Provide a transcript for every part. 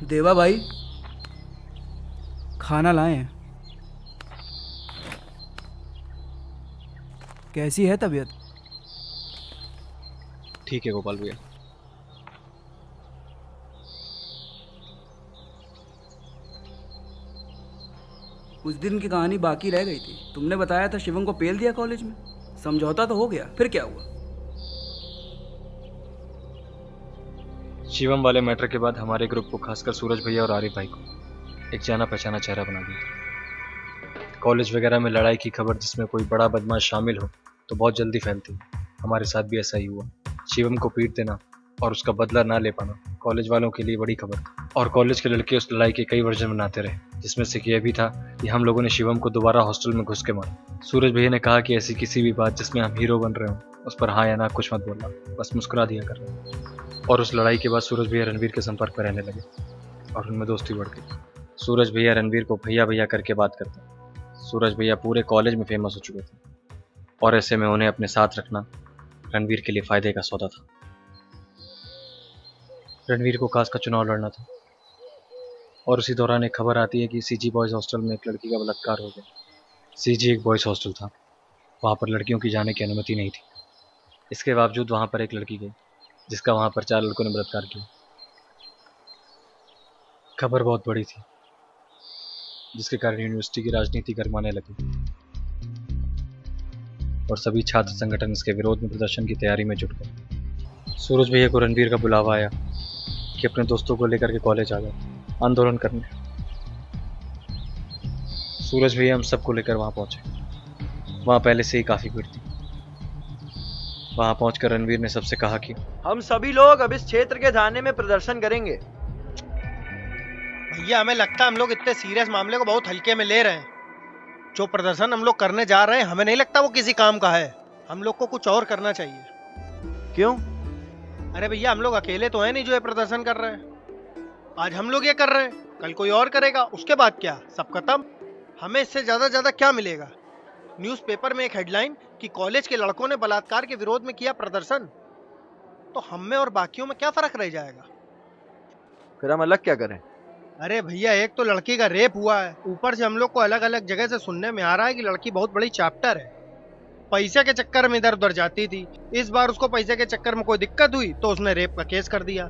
देवा भाई, खाना लाए हैं। कैसी है तबीयत? ठीक है गोपाल भैया। उस दिन की कहानी बाकी रह गई थी। तुमने बताया था शिवम को पेल दिया कॉलेज में। समझौता तो हो गया, फिर क्या हुआ? शिवम वाले मैटर के बाद हमारे ग्रुप को, खासकर सूरज भैया और आरिफ भाई को, एक जाना पहचाना चेहरा बना दिया। कॉलेज वगैरह में लड़ाई की खबर जिसमें कोई बड़ा बदमाश शामिल हो तो बहुत जल्दी फैलती है। हमारे साथ भी ऐसा ही हुआ। शिवम को पीट देना और उसका बदला ना ले पाना कॉलेज वालों के लिए बड़ी खबर थी। और कॉलेज के लड़के उस लड़ाई के कई वर्जन बनाते रहे, जिसमें से यह भी था कि हम लोगों ने शिवम को दोबारा हॉस्टल में घुस के मारा। सूरज भैया ने कहा कि ऐसी किसी भी बात जिसमें हम हीरो बन रहे हो उस पर हाँ या ना कुछ मत बोलना, बस मुस्कुरा दिया कर रहे। और उस लड़ाई के बाद सूरज भैया रणवीर के संपर्क में रहने लगे और उनमें दोस्ती बढ़ गई। सूरज भैया रणवीर को भैया भैया करके बात करते। सूरज भैया पूरे कॉलेज में फेमस हो चुके थे और ऐसे में उन्हें अपने साथ रखना रणवीर के लिए फायदे का सौदा था। रणवीर को कास का चुनाव लड़ना था और उसी दौरान एक खबर आती है कि सीजी बॉयज हॉस्टल में एक लड़की का बलात्कार हो गया। सीजी एक बॉयज हॉस्टल था, वहाँ पर लड़कियों की जाने की अनुमति नहीं थी। इसके बावजूद वहाँ पर एक लड़की गई जिसका वहाँ पर 4 लड़कों ने बलात्कार किया। खबर बहुत बड़ी थी जिसके कारण यूनिवर्सिटी की राजनीति गरमाने लगी और सभी छात्र संगठन इसके विरोध में प्रदर्शन की तैयारी में जुट गए। सूरज भैया को रणवीर का बुलावा आया कि अपने दोस्तों को लेकर के कॉलेज आ गए आंदोलन करने। सूरज भैया हम सबको लेकर वहाँ पहुँचे। वहाँ पहले से ही काफ़ी भीड़ थी। वहाँ पहुँचकर रणवीर ने सबसे कहा कि हम सभी लोग अब इस क्षेत्र के थाने में प्रदर्शन करेंगे। भैया हमें लगता है हम लोग इतने सीरियस मामले को बहुत हल्के में ले रहे हैं। जो प्रदर्शन हम लोग करने जा रहे हैं हमें नहीं लगता वो किसी काम का है। हम लोग को कुछ और करना चाहिए। क्यों? अरे भैया हम लोग अकेले तो हैं नहीं जो ये प्रदर्शन कर रहे हैं। आज हम लोग ये कर रहे हैं, कल कोई और करेगा, उसके बाद क्या, सब खत्म। हमें इससे ज्यादा क्या मिलेगा? न्यूज़पेपर में एक हेडलाइन कि कॉलेज के लड़कों ने बलात्कार के विरोध में किया प्रदर्शन, तो हम में और बाकियों में क्या फर्क रह जाएगा? फिर हम अलग क्या करें? अरे भैया एक तो लड़की का रेप हुआ है, ऊपर से हम लोग को अलग अलग जगह से सुनने में आ रहा है कि लड़की बहुत बड़ी चैप्टर है, पैसे के चक्कर में इधर उधर जाती थी। इस बार उसको पैसे के चक्कर में कोई दिक्कत हुई तो उसने रेप का केस कर दिया।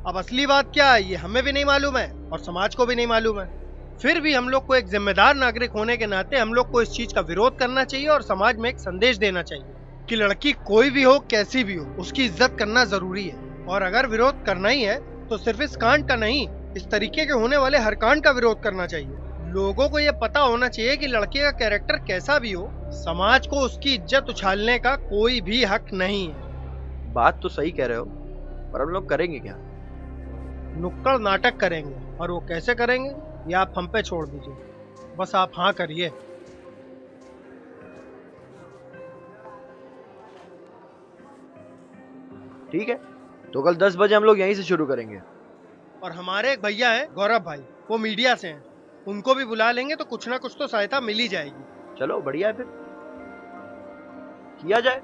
अब असली बात क्या है ये हमें भी नहीं मालूम है और समाज को भी नहीं मालूम है। फिर भी हम लोग को एक जिम्मेदार नागरिक होने के नाते हम लोग को इस चीज का विरोध करना चाहिए और समाज में एक संदेश देना चाहिए कि लड़की कोई भी हो, कैसी भी हो, उसकी इज्जत करना जरूरी है। और अगर विरोध करना ही है तो सिर्फ इस कांड का नहीं, इस तरीके के होने वाले हर कांड का विरोध करना चाहिए। लोगों को ये पता होना चाहिए कि लड़के का कैरेक्टर कैसा भी हो, समाज को उसकी इज्जत उछालने का कोई भी हक नहीं है। बात तो सही कह रहे हो, पर हम लोग करेंगे क्या? नुक्कड़ नाटक करेंगे, और वो कैसे करेंगे ये आप हम पे छोड़ दीजिए, बस आप हाँ करिए। ठीक है, तो कल 10 बजे हम लोग यहीं से शुरू करेंगे। और हमारे एक भैया हैं गौरव भाई, वो मीडिया से हैं, उनको भी बुला लेंगे तो कुछ ना कुछ तो सहायता मिल ही जाएगी। चलो बढ़िया है, फिर किया जाए।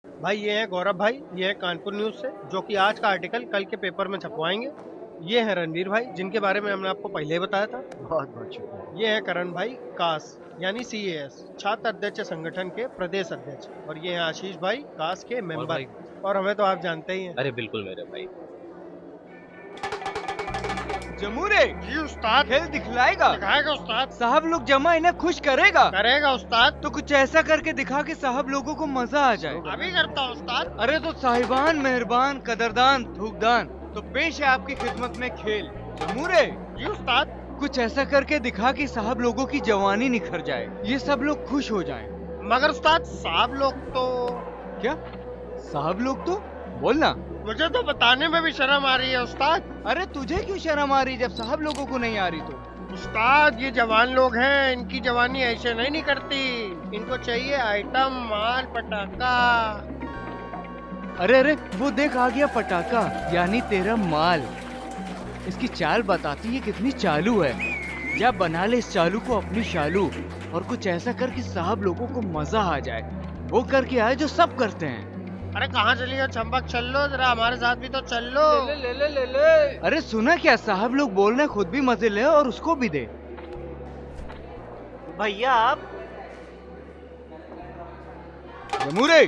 भाई ये है गौरव भाई, ये है कानपुर न्यूज से, जो कि आज का आर्टिकल कल के पेपर में छपवाएंगे। ये है रणवीर भाई, जिनके बारे में हमने आपको पहले ही बताया था। बहुत बहुत शुक्रिया। ये है करण भाई, कास यानी CAS, छात्र अध्यक्ष संगठन के प्रदेश अध्यक्ष। और ये है आशीष भाई, कास के मेंबर। और हमें तो आप जानते ही हैं। अरे बिल्कुल मेरे भाई। जमूरे जी उस्ताद। खेल दिखलाएगा? दिखाएगा उस्ताद। साहब लोग जमा इन्हें खुश करेगा? करेगा उस्ताद। तो कुछ ऐसा करके दिखा कि साहब लोगों को मजा आ जाए। अभी करता हूँ उस्ताद। अरे तो साहिबान, मेहरबान, कदरदान, थूकदान, तो पेश है आपकी खिदमत में खेल। जमूरे, जी उस्ताद। कुछ ऐसा करके दिखा कि साहब लोगों की जवानी निखर जाए, ये सब लोग खुश हो जाएं। मगर उस्ताद साहब लोग तो, क्या साहब लोग तो बोलना। मुझे तो बताने में भी शर्म आ रही है उस्ताद। अरे तुझे क्यों शर्म आ रही जब साहब लोगों को नहीं आ रही तो? उस्ताद ये जवान लोग हैं, इनकी जवानी ऐसे नहीं निकलती। इनको चाहिए आइटम, माल, पटाखा। अरे अरे वो देख आ गया पटाखा, यानी तेरा माल। इसकी चाल बताती है कितनी चालू है। जा बना ले इस चालू को अपनी शालू, और कुछ ऐसा कर कि साहब लोगों को मजा आ जाए। वो करके आए जो सब करते हैं। अरे कहाँ चली हो चंपक, चल लो जरा, हमारे साथ भी तो चल लो। ले। अरे सुना क्या, साहब लोग बोल रहे हैं, खुद भी मजे ले और उसको भी दे। भैया आप जमूरे,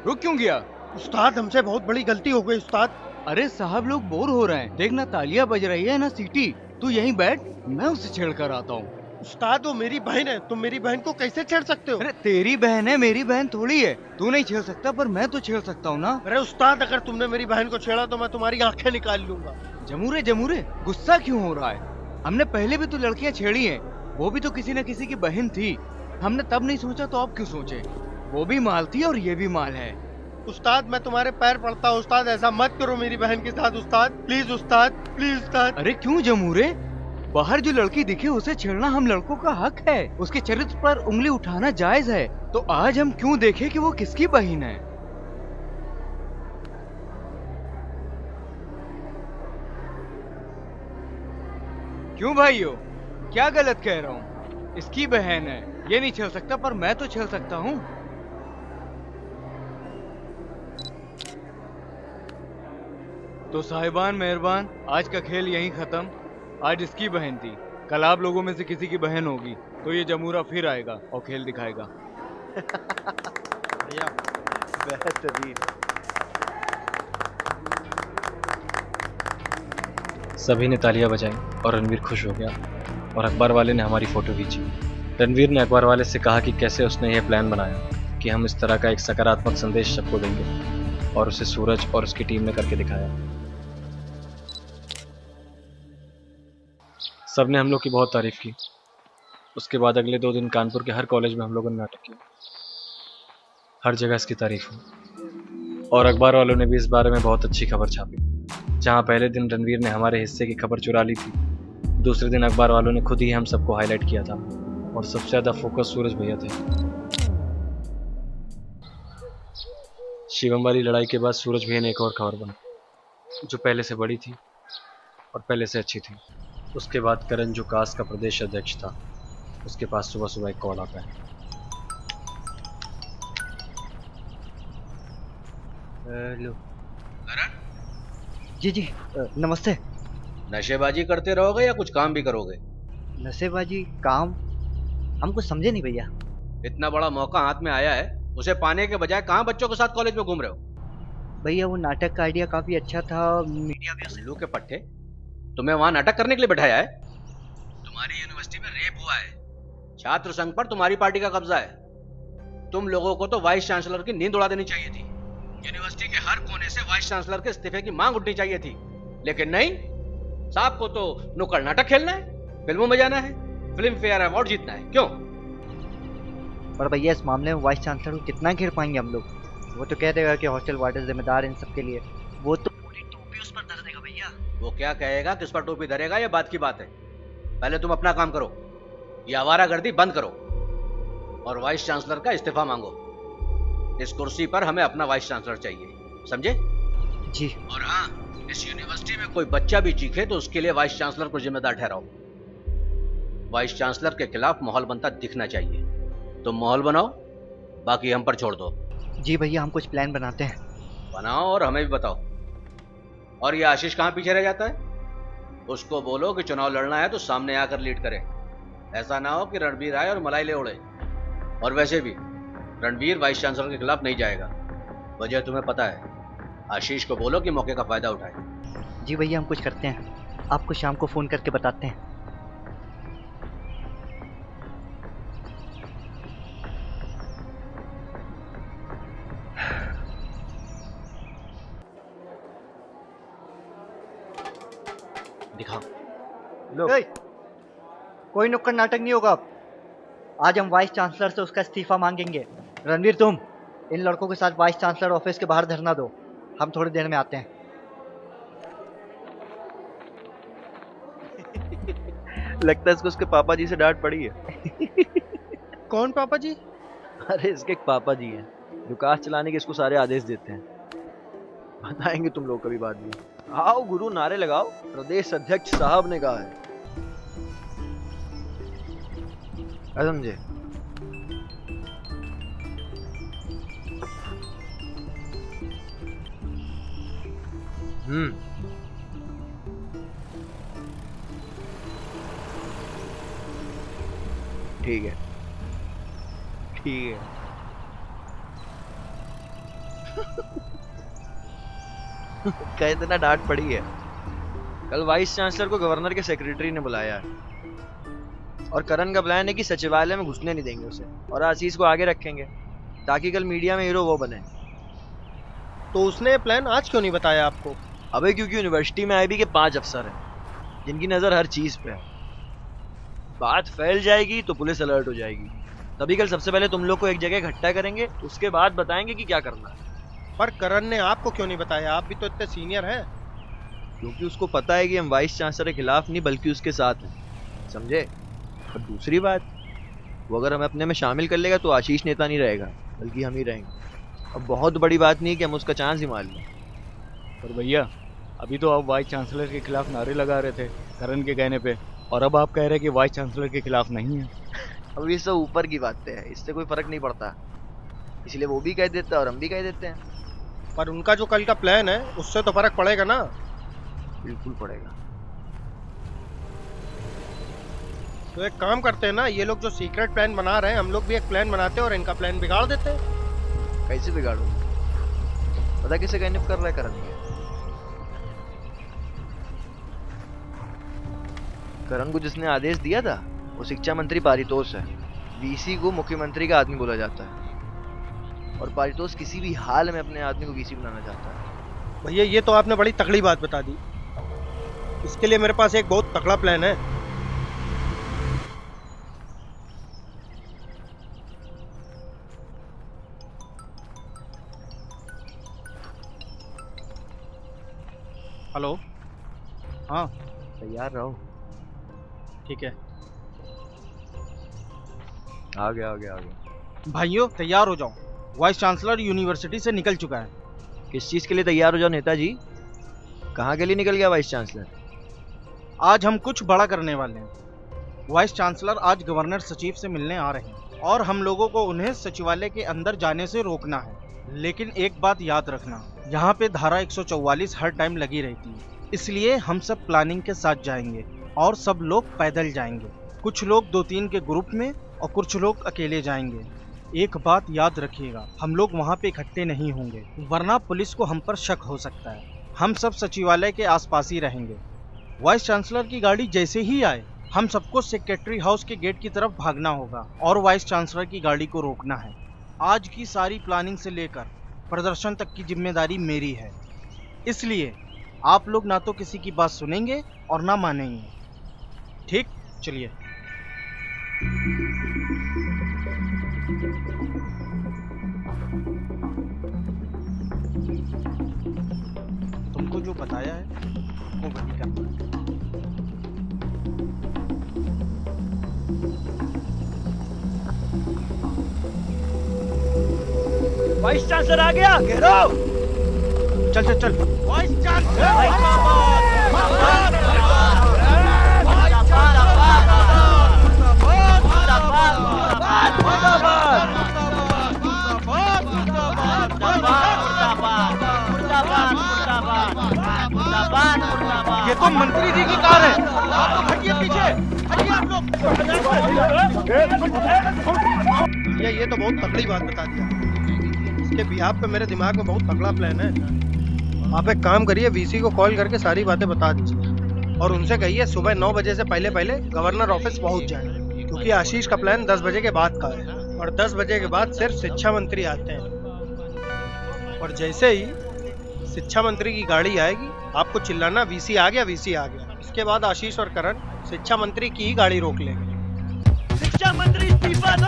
रुक क्यों गया? उस्ताद हमसे बहुत बड़ी गलती हो गई उस्ताद। अरे साहब लोग बोर हो रहे हैं, देखना तालियां बज रही है ना सीटी। तू यहीं बैठ, मैं उसे छेड़ कर आता हूँ। उस्ताद वो मेरी बहन है, तुम मेरी बहन को कैसे छेड़ सकते हो? अरे तेरी बहन है, मेरी बहन थोड़ी है। तू नहीं छेड़ सकता पर मैं तो छेड़ सकता हूँ ना। अरे उस्ताद अगर तुमने मेरी बहन को छेड़ा तो मैं तुम्हारी आंखें निकाल लूंगा। जमूरे जमूरे, गुस्सा क्यों हो रहा है? हमने पहले भी तो लड़कियां छेड़ी हैं, वो भी तो किसी न किसी की बहन थी। हमने तब नहीं सोचा तो अब क्यों सोचे? वो भी माल थी और ये भी माल है। उस्ताद मैं तुम्हारे पैर पड़ता हूँ उस्ताद, ऐसा मत करो मेरी बहन के साथ उस्ताद, प्लीज उस्ताद, प्लीज उस्ताद। अरे क्यों जमूरे? बाहर जो लड़की दिखे उसे छेड़ना हम लड़कों का हक है। उसके चरित्र पर उंगली उठाना जायज है। तो आज हम क्यों देखें कि वो किसकी बहन है? क्यों भाइयों, क्या गलत कह रहा हूँ? इसकी बहन है, ये नहीं छेड़ सकता पर मैं तो छेड़ सकता हूँ। तो साहिबान मेहरबान, आज का खेल यहीं खत्म। आज इसकी बहन थी, कल आप लोगों में से किसी की बहन होगी तो ये जमूरा फिर आएगा और खेल दिखाएगा। भैया बेहतरीन। सभी ने तालियां बजाई और रणवीर खुश हो गया और अखबार वाले ने हमारी फ़ोटो खींची। रणवीर ने अखबार वाले से कहा कि कैसे उसने यह प्लान बनाया कि हम इस तरह का एक सकारात्मक संदेश सबको देंगे, और उसे सूरज और उसकी टीम ने करके दिखाया। सब ने हम लोग की बहुत तारीफ की। उसके बाद अगले 2 दिन कानपुर के हर कॉलेज में हम लोगों ने नाटक किया। हर जगह इसकी तारीफ हुई और अखबार वालों ने भी इस बारे में बहुत अच्छी खबर छापी। जहां पहले दिन रणवीर ने हमारे हिस्से की खबर चुरा ली थी, दूसरे दिन अखबार वालों ने खुद ही हम सबको हाईलाइट किया था और सबसे ज़्यादा फोकस सूरज भैया थे। शिवम वाली लड़ाई के बाद सूरज भैया ने एक और खबर बनाई जो पहले से बड़ी थी और पहले से अच्छी थी। उसके बाद करण, जो कास्ट का प्रदेश अध्यक्ष था, उसके पास सुबह सुबह एक कॉल आता है। हेलो जी जी, नमस्ते। नशेबाजी करते रहोगे या कुछ काम भी करोगे? नशेबाजी काम? हम कुछ समझे नहीं भैया। इतना बड़ा मौका हाथ में आया है, उसे पाने के बजाय कहाँ बच्चों के साथ कॉलेज में घूम रहे हो? भैया वो नाटक का आइडिया काफी अच्छा था, मीडिया भी उल्लू के पट्टे, तुम्हें वहां नाटक करने के लिए बैठाया है? तुम्हारी यूनिवर्सिटी में रेप हुआ है, छात्र संघ पर तुम्हारी पार्टी का कब्जा है। तुम लोगों को तो वाइस चांसलर की नींद उड़ा देनी चाहिए थी। यूनिवर्सिटी के हर कोने से वाइस चांसलर के इस्तीफे की मांग उठनी चाहिए थी, लेकिन नहीं। साहब को तो नुक्कड़ नाटक खेलना है, फिल्मों में जाना है, फिल्म फेयर अवार्ड जीतना है। क्यों? पर भैया इस मामले में वाइस चांसलर को कितना घेर पाएंगे हम लोग? वो तो कह देगा कि हॉस्टल वार्डन जिम्मेदार इन सब के लिए। वो तो पूरी टोपी उस पर धर देगा भैया। वो क्या कहेगा, किस पर टोपी धरेगा, ये बात की बात है। पहले तुम अपना काम करो, ये आवारागर्दी बंद करो और वाइस चांसलर का इस्तीफा मांगो। इस कुर्सी पर हमें अपना वाइस चांसलर चाहिए, समझे? जी। और हाँ, इस यूनिवर्सिटी में कोई बच्चा भी चीखे तो उसके लिए वाइस चांसलर को जिम्मेदार ठहराओ। वाइस चांसलर के खिलाफ माहौल बनता दिखना चाहिए। तुम माहौल बनाओ, बाकी हम पर छोड़ दो। जी भैया, हम कुछ प्लान बनाते हैं। बनाओ और हमें भी बताओ। और ये आशीष कहाँ पीछे रह जाता है? उसको बोलो कि चुनाव लड़ना है तो सामने आकर लीड करे। ऐसा ना हो कि रणवीर आए और मलाई ले उड़े। और वैसे भी रणवीर वाइस चांसलर के खिलाफ नहीं जाएगा, वजह तुम्हें पता है। आशीष को बोलो कि मौके का फायदा उठाए। जी भैया, हम कुछ करते हैं, आपको शाम को फोन करके बताते हैं। दिखाओ। लो ए, कोई नुक्कड़ नाटक नहीं होगा अब। आज हम वाइस चांसलर से उसका इस्तीफा मांगेंगे। रणवीर, तुम इन लड़कों के साथ वाइस चांसलर ऑफिस के बाहर धरना दो। हम थोड़ी देर में आते हैं। लगता है इसको उसके पापा जी से डांट पड़ी है। कौन पापा जी? अरे इसके एक पापा जी हैं जो कार चलाने के इसको सारे आदेश देते हैं। बताएंगे तुम लोग कभी बाद में। आओ गुरु, नारे लगाओ, प्रदेश अध्यक्ष साहब ने कहा है। समझे? ठीक है, ठीक है। कह देना डांट पड़ी है। कल वाइस चांसलर को गवर्नर के सेक्रेटरी ने बुलाया है और करण का प्लान है कि सचिवालय में घुसने नहीं देंगे उसे और आशीष को आगे रखेंगे ताकि कल मीडिया में हीरो वो बने। तो उसने ये प्लान आज क्यों नहीं बताया आपको? अबे क्योंकि यूनिवर्सिटी में आईबी के 5 अफसर हैं जिनकी नजर हर चीज पे है। बात फैल जाएगी तो पुलिस अलर्ट हो जाएगी। तभी कल सबसे पहले तुम लोग को एक जगह इकट्ठा करेंगे, उसके बाद बताएंगे कि क्या करना है। पर करण ने आपको क्यों नहीं बताया? आप भी तो इतने सीनियर हैं। क्योंकि उसको पता है कि हम वाइस चांसलर के खिलाफ नहीं बल्कि उसके साथ हैं, समझे? और दूसरी बात, वो अगर हमें अपने में शामिल कर लेगा तो आशीष नेता नहीं रहेगा बल्कि हम ही रहेंगे। अब बहुत बड़ी बात नहीं है कि हम उसका चांस ही मार लें। पर भैया, अभी तो आप वाइस चांसलर के खिलाफ नारे लगा रहे थे करण के कहने पे, और अब आप कह रहे हैं कि वाइस चांसलर के खिलाफ नहीं है। अब ये सब ऊपर की बातें हैं, इससे कोई फर्क नहीं पड़ता। इसलिए वो भी कह देता है और हम भी कह देते हैं। पर उनका जो कल का प्लान है उससे तो फर्क पड़ेगा ना। बिल्कुल पड़ेगा। तो एक काम करते हैं ना, ये लोग जो सीक्रेट प्लान बना रहे हैं, हम लोग भी एक प्लान बनाते हैं और इनका प्लान बिगाड़ देते हैं। कैसे बिगाड़ो? पता किसे कहने कर रहा है करण? करण को जिसने आदेश दिया था वो शिक्षा मंत्री पारितोष है। वीसी को मुख्यमंत्री का आदमी बोला जाता है और पारितोष किसी भी हाल में अपने आदमी को वीसी बनाना चाहता है। भैया, ये तो आपने बड़ी तगड़ी बात बता दी। इसके लिए मेरे पास एक बहुत तगड़ा प्लान है। हेलो। हाँ, तैयार रहो। ठीक है। आ गया। भाइयों, तैयार हो जाओ। वाइस चांसलर यूनिवर्सिटी से निकल चुका है। किस चीज के लिए तैयार हो जाओ नेताजी? कहाँ के लिए निकल गया वाइस चांसलर? आज हम कुछ बड़ा करने वाले हैं। वाइस चांसलर आज गवर्नर सचिव से मिलने आ रहे हैं और हम लोगों को उन्हें सचिवालय के अंदर जाने से रोकना है। लेकिन एक बात याद रखना, यहाँ पे धारा 144 हर टाइम लगी रहती है, इसलिए हम सब प्लानिंग के साथ जाएंगे और सब लोग पैदल जाएंगे। कुछ लोग 2-3 के ग्रुप में और कुछ लोग अकेले जाएंगे। एक बात याद रखिएगा, हम लोग वहाँ पे इकट्ठे नहीं होंगे वरना पुलिस को हम पर शक हो सकता है। हम सब सचिवालय के आसपास ही रहेंगे। वाइस चांसलर की गाड़ी जैसे ही आए, हम सबको सेक्रेटरी हाउस के गेट की तरफ भागना होगा और वाइस चांसलर की गाड़ी को रोकना है। आज की सारी प्लानिंग से लेकर प्रदर्शन तक की जिम्मेदारी मेरी है, इसलिए आप लोग ना तो किसी की बात सुनेंगे और ना मानेंगे। ठीक, चलिए। तुमको जो बताया है वो वही करना है। वाइस चांसलर आ गया, घेरो। चल चल चल। वाइस ये तो मंत्री जी की कार है। आप लोग हटिए पीछे, हटिए आप लोग। ये तो बहुत तगड़ी बात बता दिया। इसके बिहाफ पे मेरे दिमाग में बहुत तगड़ा प्लान है। आप एक काम करिए, वीसी को कॉल करके सारी बातें बता दीजिए और उनसे कहिए सुबह 9 बजे से पहले पहले गवर्नर ऑफिस पहुंच जाए, क्योंकि आशीष का प्लान 10 बजे के बाद का है और 10 बजे के बाद सिर्फ शिक्षा मंत्री आते हैं। और जैसे ही शिक्षा मंत्री की गाड़ी आएगी, आपको चिल्लाना वीसी आ गया, वीसी आ गया। इसके बाद आशीष और करण शिक्षा मंत्री की ही गाड़ी रोक लेंगे। शिक्षा मंत्री इस्तीफा दो।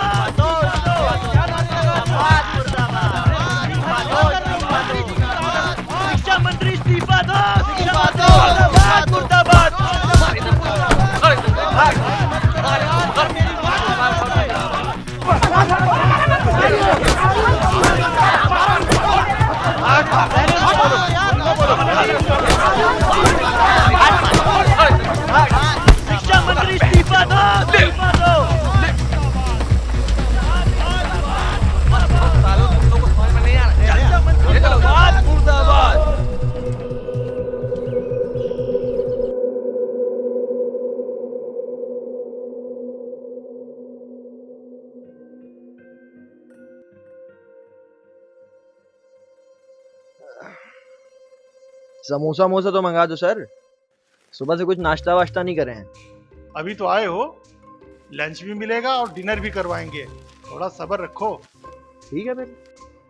शिक्षा मंत्री इस्तीफा दो। मुर्दाबाद। शिक्षा मंत्री इस्तीफा दो। समोसा मोसा तो मंगा दो सर, सुबह से कुछ नाश्ता वाश्ता नहीं करे हैं। अभी तो आए हो, लंच भी मिलेगा और डिनर भी करवाएंगे, थोड़ा सब्र रखो। ठीक है फिर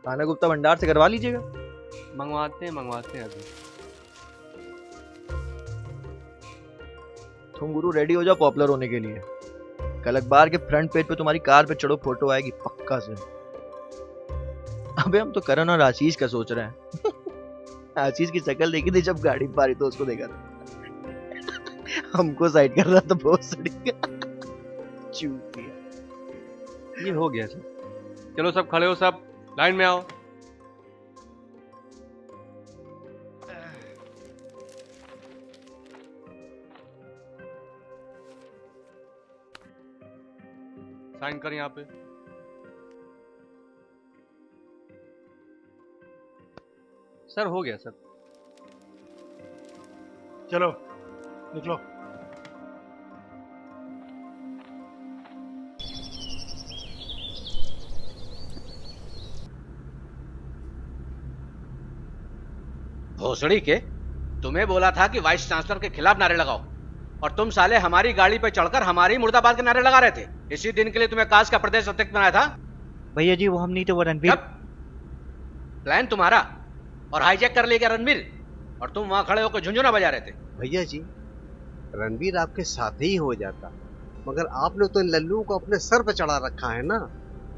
खाना गुप्ता भंडार से करवा लीजिएगा। मंगवाते हैं अभी। तुम गुरु रेडी हो जाओ पॉपुलर होने के लिए। कल अखबार के फ्रंट पेज पे तुम्हारी कार पे चढ़ो फोटो आएगी पक्का से। अबे हम तो करण और आशीष का सोच रहे हैं। आशीष की शक्ल देखी थी जब गाड़ी पारी तो उसको देखा था। हमको साइड कर रहा था बहुत सड़ी। चूतिया। ये हो गया सर। चलो सब खड़े हो, सब लाइन में आओ। साइन कर यहाँ पे। सर हो गया सर। चलो निकलो। भोसड़ी के, तुम्हें बोला था कि वाइस चांसलर के खिलाफ नारे लगाओ और तुम साले हमारी गाड़ी पे चढ़कर हमारी मुर्दाबाद के नारे लगा रहे थे। इसी दिन के लिए तुम्हें काश का प्रदेश अध्यक्ष बनाया था। भैया जी वो हम नहीं थे, वो रणवीर। प्लान तुम्हारा और हाईजैक कर लिया रणवीर, और तुम वहां खड़े होकर झुंझुना बजा रहे थे। भैया जी रणवीर आपके साथ ही हो जाता, मगर आप लोग तो लल्लू को अपने सर पर चढ़ा रखा है ना,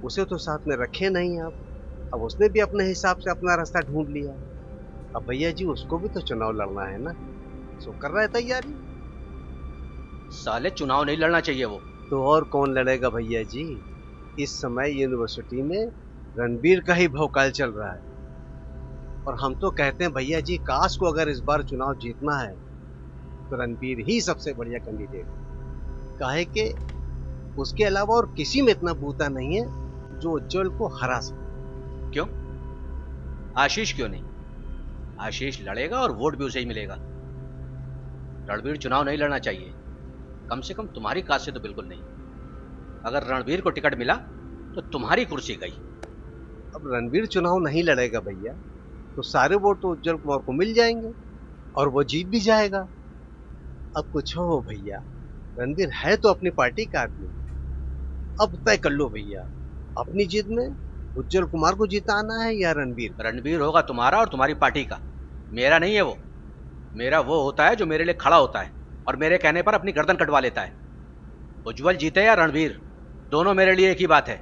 उसे तो साथ में रखे नहीं आप। अब उसने भी अपने हिसाब से अपना रास्ता ढूंढ लिया। अब भैया जी उसको भी तो चुनाव लड़ना है ना, सो कर रहा है तैयारी। साले चुनाव नहीं लड़ना चाहिए वो। तो और कौन लड़ेगा भैया जी? इस समय यूनिवर्सिटी में रणवीर का ही भौकाल चल रहा है। और हम तो कहते हैं भैया जी काश को अगर इस बार चुनाव जीतना है तो रणवीर ही सबसे बढ़िया कैंडिडेट। काहे के उसके अलावा और किसी में इतना बूता नहीं है जो उज्जवल को हरा सके। क्यों? आशीष क्यों नहीं? आशीष लड़ेगा और वोट भी उसे ही मिलेगा। रणवीर चुनाव नहीं लड़ना चाहिए, कम से कम तुम्हारी कास्ट से तो बिल्कुल नहीं। अगर रणवीर को टिकट मिला तो तुम्हारी कुर्सी गई। अब रणवीर चुनाव नहीं लड़ेगा भैया तो सारे वोट तो उज्जवल कुमार को मिल जाएंगे और वो जीत भी जाएगा। अब कुछ हो भैया, रणवीर है तो अपनी पार्टी का आदमी। अब तय कर लो भैया, अपनी जीत में उज्जवल कुमार को जिताना है या रणवीर? रणवीर होगा तुम्हारा और तुम्हारी पार्टी का, मेरा नहीं है वो। मेरा वो होता है जो मेरे लिए खड़ा होता है और मेरे कहने पर अपनी गर्दन कटवा लेता है। उज्जवल जीते या रणवीर, दोनों मेरे लिए एक ही बात है।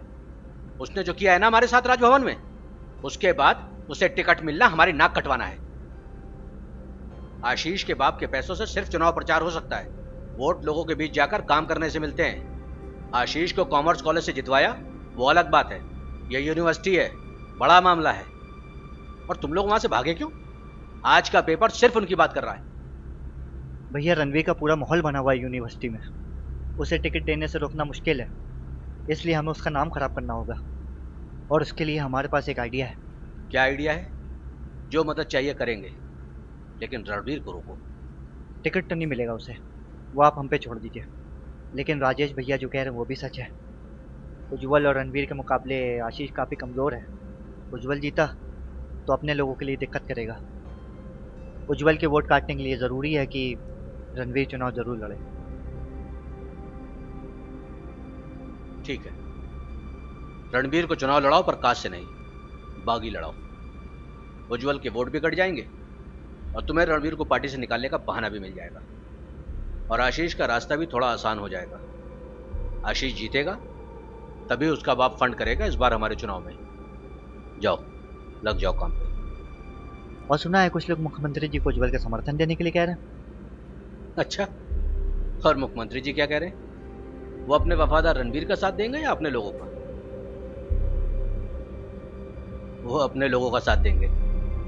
उसने जो किया है ना हमारे साथ राजभवन में, उसके बाद उसे टिकट मिलना हमारी नाक कटवाना है। आशीष के बाप के पैसों से सिर्फ चुनाव प्रचार हो सकता है, वोट लोगों के बीच जाकर काम करने से मिलते हैं। आशीष को कॉमर्स कॉलेज से जितवाया वो अलग बात है, यह यूनिवर्सिटी है, बड़ा मामला है। और तुम लोग वहां से भागे क्यों? आज का पेपर सिर्फ उनकी बात कर रहा है। भैया रणवीर का पूरा माहौल बना हुआ है यूनिवर्सिटी में, उसे टिकट देने से रोकना मुश्किल है, इसलिए हमें उसका नाम खराब करना होगा। और उसके लिए हमारे पास एक आइडिया है। क्या आइडिया है? जो मदद चाहिए करेंगे, लेकिन रणवीर को रोको। टिकट तो नहीं मिलेगा उसे, वो आप हम पे छोड़ दीजिए। लेकिन राजेश भैया जो कह रहे हैं वो भी सच है। उज्जवल और रणवीर के मुकाबले आशीष काफ़ी कमज़ोर है। उज्जवल जीता तो अपने लोगों के लिए दिक्कत करेगा। उज्जवल के वोट काटने के लिए ज़रूरी है कि रणवीर चुनाव जरूर लड़े। ठीक है, रणवीर को चुनाव लड़ाओ पर कास्ट से नहीं, बागी लड़ाओ। उज्जवल के वोट भी कट जाएंगे और तुम्हें रणवीर को पार्टी से निकालने का बहाना भी मिल जाएगा। और आशीष का रास्ता भी थोड़ा आसान हो जाएगा। आशीष जीतेगा तभी उसका बाप फंड करेगा इस बार हमारे चुनाव में। जाओ, लग जाओ काम पे। और सुना है कुछ लोग मुख्यमंत्री जी को उज्जवल का समर्थन देने के लिए कह रहे हैं। अच्छा, और मुख्यमंत्री जी क्या कह रहे हैं? वो अपने वफादार रणबीर का साथ देंगे या अपने लोगों का? वो अपने लोगों का साथ देंगे।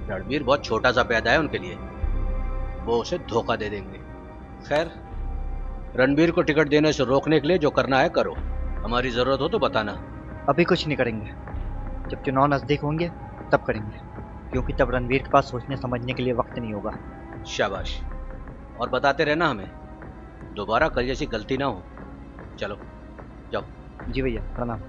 रणबीर बहुत छोटा सा पैदा है उनके लिए, वो उसे धोखा दे देंगे। खैर, रणबीर को टिकट देने से रोकने के लिए जो करना है करो, हमारी जरूरत हो तो बताना। अभी कुछ नहीं करेंगे, जब चुनाव नजदीक होंगे तब करेंगे, क्योंकि तब रणबीर के पास सोचने समझने के लिए वक्त नहीं होगा। शाबाश, और बताते रहना हमें, दोबारा कल जैसी गलती ना हो। चलो जाओ। जी भैया, प्रणाम।